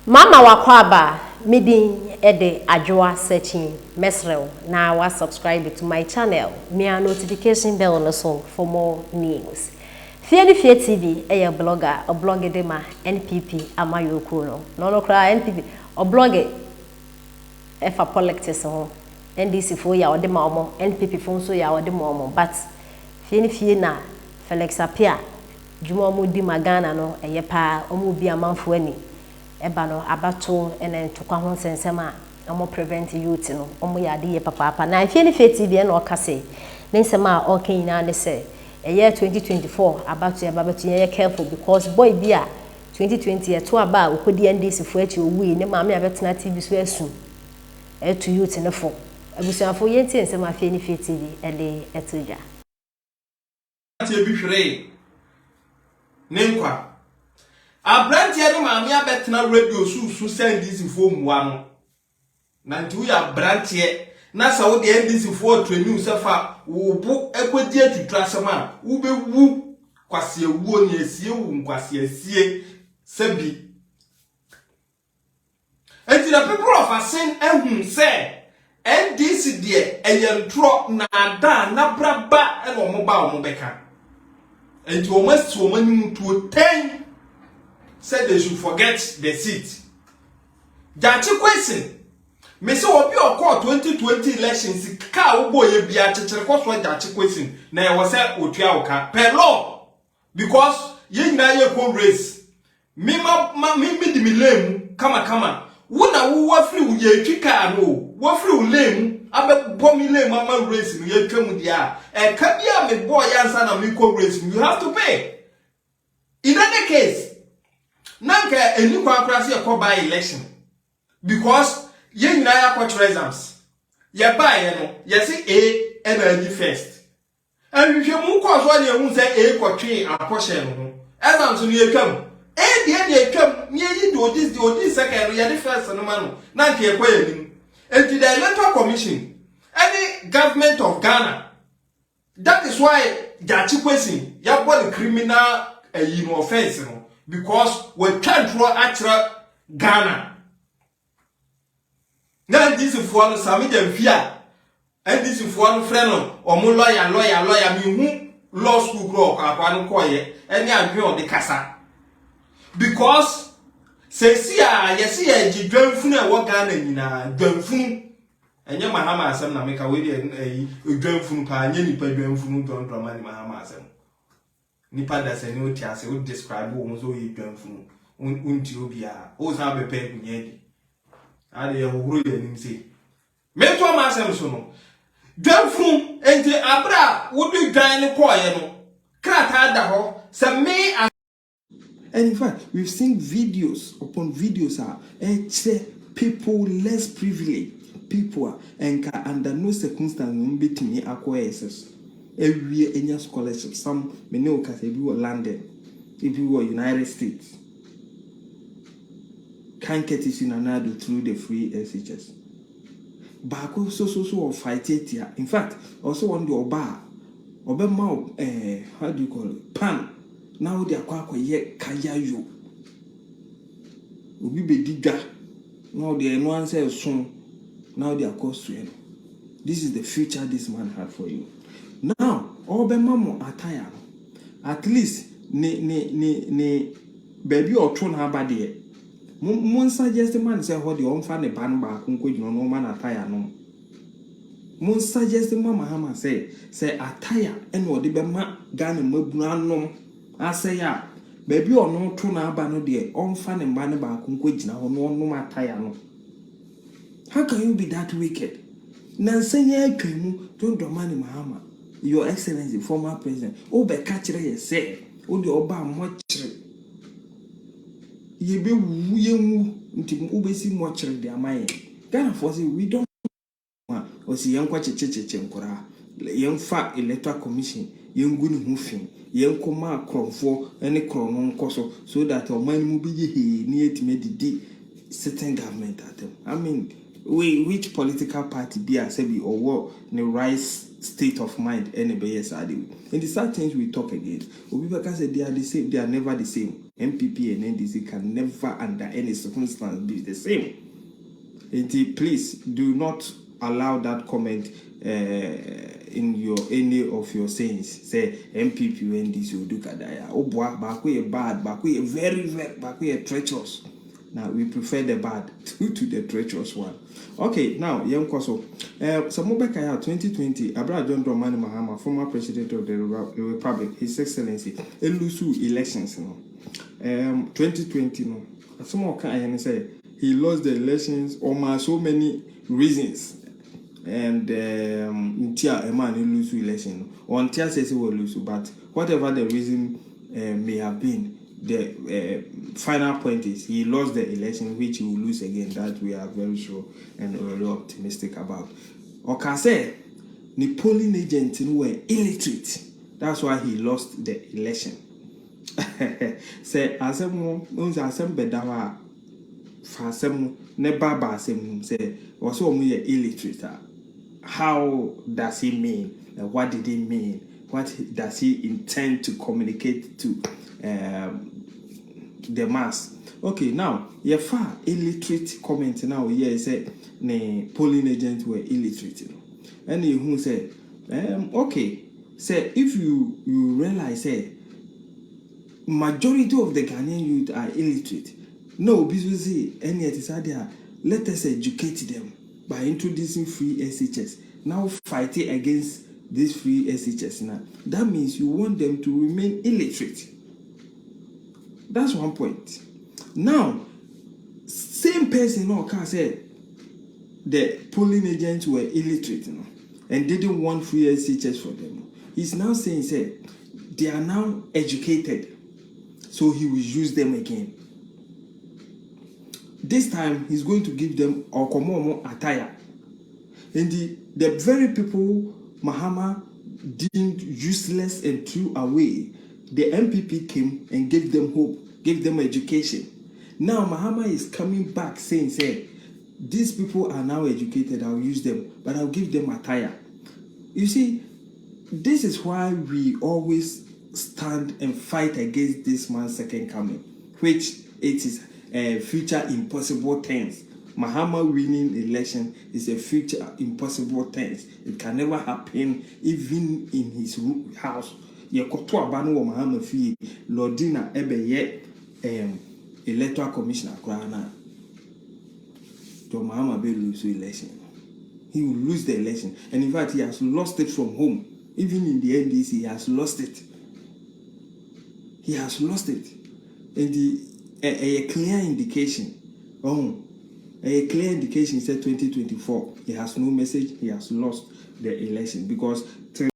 Mama wakwaba midi ede ajwa searching mesrel na wa subscribe to my channel me a notification bell no so for more news. Fie TV a blogger a blogger de ma NPP amayoko no kra NPP o blogger e for politics ho NDC fo ya ode ma omo NPP fo so ya ode ma omo but fie na Felix Apia dwuma mo di magana no eye pa omo bi amanfo ani eba no abato ene ntokwa ho sensema omo prevent youth no omo yade ye papa na fie TV na okase ne nsema a okan ina ne se eye 2024 abato ye babato ye careful because boy dia 2020 ye to aba okodi NDC fo achi owi ne maame abetena TV so asu etu youth ne fo abusuafo ye ntie nsema fie TV ele etuja tie bi hwere nenkwa abrantie ne maame abetena radio susu send this fo muwa no na nti ya brantie na sa wo de NDC fo training sefa wo bu ekodi atutu asema wo bewu kwase ewuo ne asie wu kwase asie sabi enti the people of Asin ehun say NDC de eyentro na ada na braba e no mo ba o mo beka enti o must o manu to 10 said they should forget the seat. Jachi question. Me say obi okọ 2020 elections ka wo ye bia chechire ko so jachi question na e wo say otua oka per law because ye nyina ye ko race mi di mi lemu kama wo na wo wafri wo ye twika no wafri wo lemu abebo mi lemu ama race no ye twam dia e ka bia me boy answer na mi ko race you have to pay. In that case nanka eni kwa akrase e ko by election because ye nyina ya kwa exams ye buy no ye say A and A first and you mu ko so na ehun say A ko twe akoshe no ho exams no ye twam A de twam me yi do this second ye the first no ma no nanka ye kwa yanim and the electoral commission any government of Ghana, that is why jachi question ya body criminal offense no because we can't draw actual Ghana. Now this is for no sami dem fear. And this is for no friend or mo lawyer me hu law school grow akwa no koye any adwe on the kasa. Because say see yes e dwanfunu e wo Ghana nyina dwanfunu enye mahama asem na meka we dey dwanfunu pa anye nipa dwanfunu don drama ni mahama asem. Nipa da se ni otiase o describe wo so ye dwanfunu unti obia o sa be pe kunyedi ade ye huru ye nim se me to ma asem so no dwanfunu enti abra wo du dwan ni koye no krata da ho se me. And in fact, we've seen videos upon videos people less privileged people and under no circumstance between acquaintances. Every year any scholarship, some may know if you were London, if you were United States, can't get it in another through the free SHS. But so fight it here. In fact, also on the bar, how do you call it? Pan. Now they are quite yet kaya you. Ubi be diga. Now they are no answer soon. Now they are cost. This is the future this man had for you. Now, all the mamo attire. At least ne baby or tone her body. Mon suggest the man say what the unfunny ban back no man attire no. Mon suggest the mama hammer say attire and what the bema gun and mobran I say ya baby or no tone her banner dear unfunny man back no attire no. How can you be that wicked? Nansenya twemu don't domani mahama. Your Excellency, former president, Obe catcher say, O the Oba mochre. Ye be woo until Ubesi mochre de amaye. Ghana for say we don't or see young quache chenkora. Young fat electoral commission, young good hoofing, young coma cron for any cronon coso, so that our money will be near to make the certain government at them. I mean, which political party be as be or what the right state of mind anybody else are doing. And the sad things we talk again. People can say they are the same, they are never the same. MPP and NDC can never under any circumstance be the same. And please do not allow that comment in your any of your sayings. Say MPP and NDC will do kadaya. Oh boy, bakwe bad, bakwe very bakwe treacherous. Now we prefer the bad to the treacherous one. Okay, now young Koso. Samobekaya 2020, Elec.Don't Mahama, former president of the Republic, His Excellency, Elusu elections. 2020, no. Someone can say he lost the elections over so many reasons. And Ntia Eman Elusu election. Or Ntia says he will lose, but whatever the reason may have been, the final point is he lost the election, which he will lose again. That we are very sure and very optimistic about. Okay, say the polling agents were illiterate. That's why he lost the election. Say asem bedawa fasem ne baba asem say also omu illiterate. How does he mean? What did he mean? What does he intend to communicate to the mass? Okay, now your far illiterate comment now here say the polling agents were illiterate. And who say okay, say if you realize say majority of the Ghanaian youth are illiterate. No, because any there, let us educate them by introducing free SHS. Now fighting against this free SHS now. That means you want them to remain illiterate. That's one point. Now, same person can say the polling agents were illiterate and didn't want free SHS for them. He's now saying say they are now educated, so he will use them again. This time he's going to give them Okomomo attire. And the very people Mahama deemed useless and threw away, the MPP came and gave them hope, gave them education. Now Mahama is coming back saying, these people are now educated, I'll use them, but I'll give them attire. You see, this is why we always stand and fight against this man's second coming, which it is future impossible things. Mahama winning election is a future impossible things. It can never happen even in his house. Yekoto abanu wa Mahama fi Lordina ebe ye electoral commissioner krana. To Mahama be lose election. He will lose the election, and in fact he has lost it from home. Even in the NDC, he has lost it. He has lost it, and a clear indication. A clear indication said 2024. He has no message. He has lost the election because